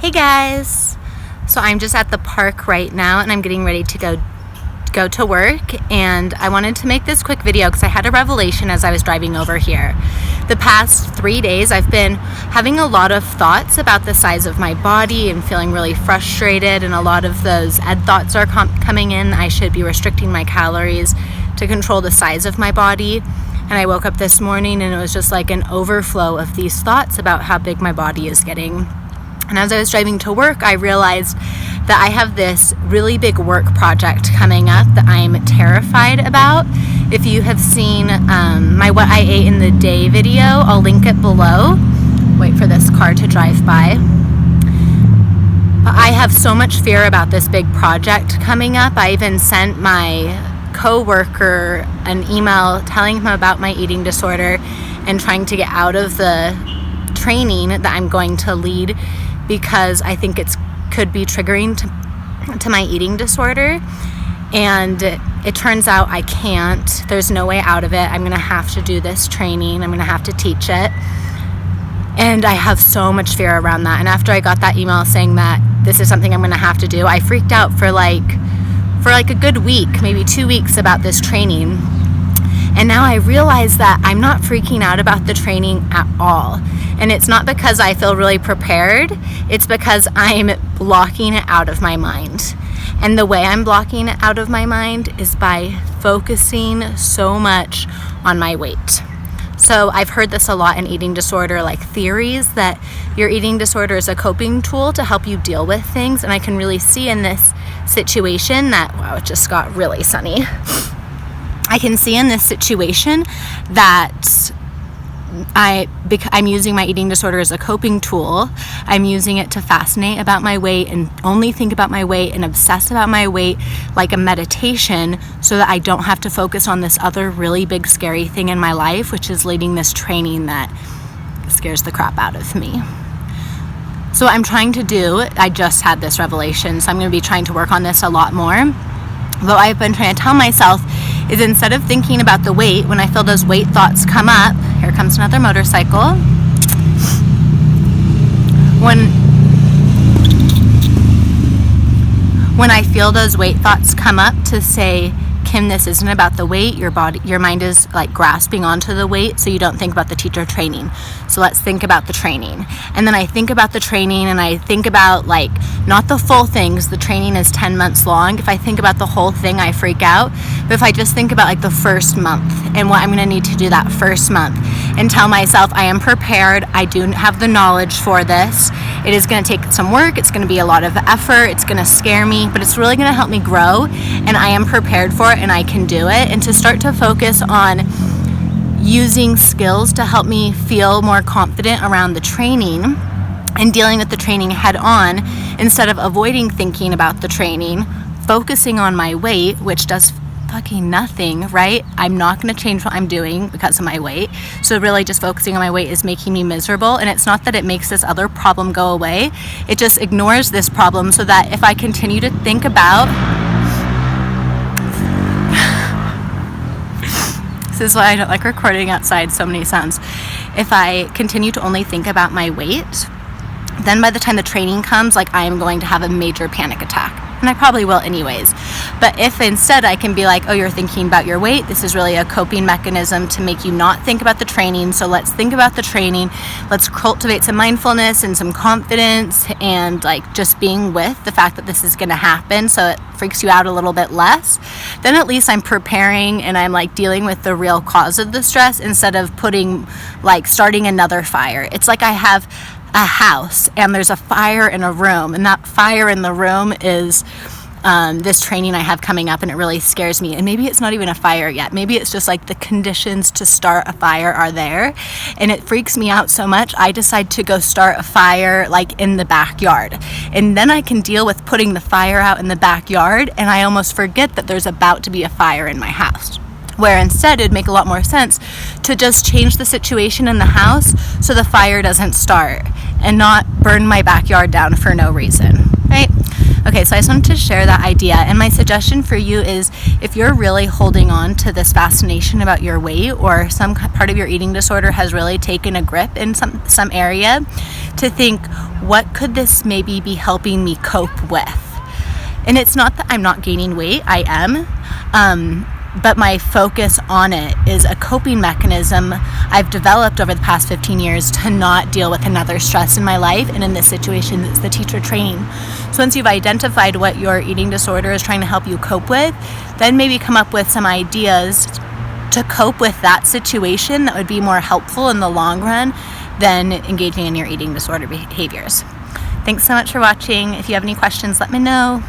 Hey guys! So I'm just at the park right now and I'm getting ready to go to work, and I wanted to make this quick video because I had a revelation as I was driving over here. The past 3 days I've been having a lot of thoughts about the size of my body and feeling really frustrated, and a lot of those ed thoughts are coming in. I should be restricting my calories to control the size of my body. And I woke up this morning and it was just like an overflow of these thoughts about how big my body is getting. And as I was driving to work, I realized that I have this really big work project coming up that I'm terrified about. If you have seen my What I Ate in the Day video, I'll link it below. Wait for this car to drive by. But I have so much fear about this big project coming up. I even sent my co-worker an email telling him about my eating disorder and trying to get out of the training that I'm going to lead, because I think it could be triggering to my eating disorder. And it turns out I can't. There's no way out of it. I'm going to have to do this training. I'm going to have to teach it. And I have so much fear around that. And after I got that email saying that this is something I'm going to have to do, I freaked out for like a good week, maybe 2 weeks, about this training. And now I realize that I'm not freaking out about the training at all. And it's not because I feel really prepared. It's because I'm blocking it out of my mind. And the way I'm blocking it out of my mind is by focusing so much on my weight. So I've heard this a lot in eating disorder, like theories that your eating disorder is a coping tool to help you deal with things. And I can really see in this situation that, wow, it just got really sunny. I can see in this situation that I'm using my eating disorder as a coping tool. I'm using it to fascinate about my weight and only think about my weight and obsess about my weight like a meditation, so that I don't have to focus on this other really big scary thing in my life, which is leading this training that scares the crap out of me. So what I'm trying to do, I just had this revelation, so I'm going to be trying to work on this a lot more. What I've been trying to tell myself is, instead of thinking about the weight, when I feel those weight thoughts come up, here comes another motorcycle. When I feel those weight thoughts come up, to say, Kim, this isn't about the weight. Your mind is like grasping onto the weight, so you don't think about the teacher training. So let's think about the training. And then I think about the training, and I think about, like, not the full thing, because the training is 10 months long. If I think about the whole thing, I freak out. But if I just think about like the first month and what I'm going to need to do that first month, and tell myself I am prepared, I do have the knowledge for this. It is going to take some work. It's going to be a lot of effort. It's going to scare me, but it's really going to help me grow, and I am prepared for it, and I can do it. And to start to focus on using skills to help me feel more confident around the training and dealing with the training head on, instead of avoiding thinking about the training, focusing on my weight, which does fucking nothing, right? I'm not going to change what I'm doing because of my weight. So really just focusing on my weight is making me miserable. And it's not that it makes this other problem go away. It just ignores this problem, so that if I continue to think about this is why I don't like recording outside, so many sounds. If I continue to only think about my weight, then by the time the training comes, like, I am going to have a major panic attack. And I probably will anyways. But if instead I can be like, oh, you're thinking about your weight, this is really a coping mechanism to make you not think about the training. So let's think about the training. Let's cultivate some mindfulness and some confidence, and like just being with the fact that this is going to happen, so it freaks you out a little bit less. Then at least I'm preparing, and I'm like dealing with the real cause of the stress, instead of starting another fire. It's like I have a house and there's a fire in a room, and that fire in the room is this training I have coming up, and it really scares me. And maybe it's not even a fire yet. Maybe it's just like the conditions to start a fire are there, and it freaks me out so much I decide to go start a fire like in the backyard, and then I can deal with putting the fire out in the backyard, and I almost forget that there's about to be a fire in my house. Where instead it'd make a lot more sense to just change the situation in the house so the fire doesn't start, and not burn my backyard down for no reason, right? Okay, so I just wanted to share that idea. And my suggestion for you is, if you're really holding on to this fascination about your weight, or some part of your eating disorder has really taken a grip in some area, to think, what could this maybe be helping me cope with? And it's not that I'm not gaining weight, I am, but my focus on it is a coping mechanism I've developed over the past 15 years to not deal with another stress in my life, and in this situation, it's the teacher training. So once you've identified what your eating disorder is trying to help you cope with, then maybe come up with some ideas to cope with that situation that would be more helpful in the long run than engaging in your eating disorder behaviors. Thanks so much for watching. If you have any questions, let me know.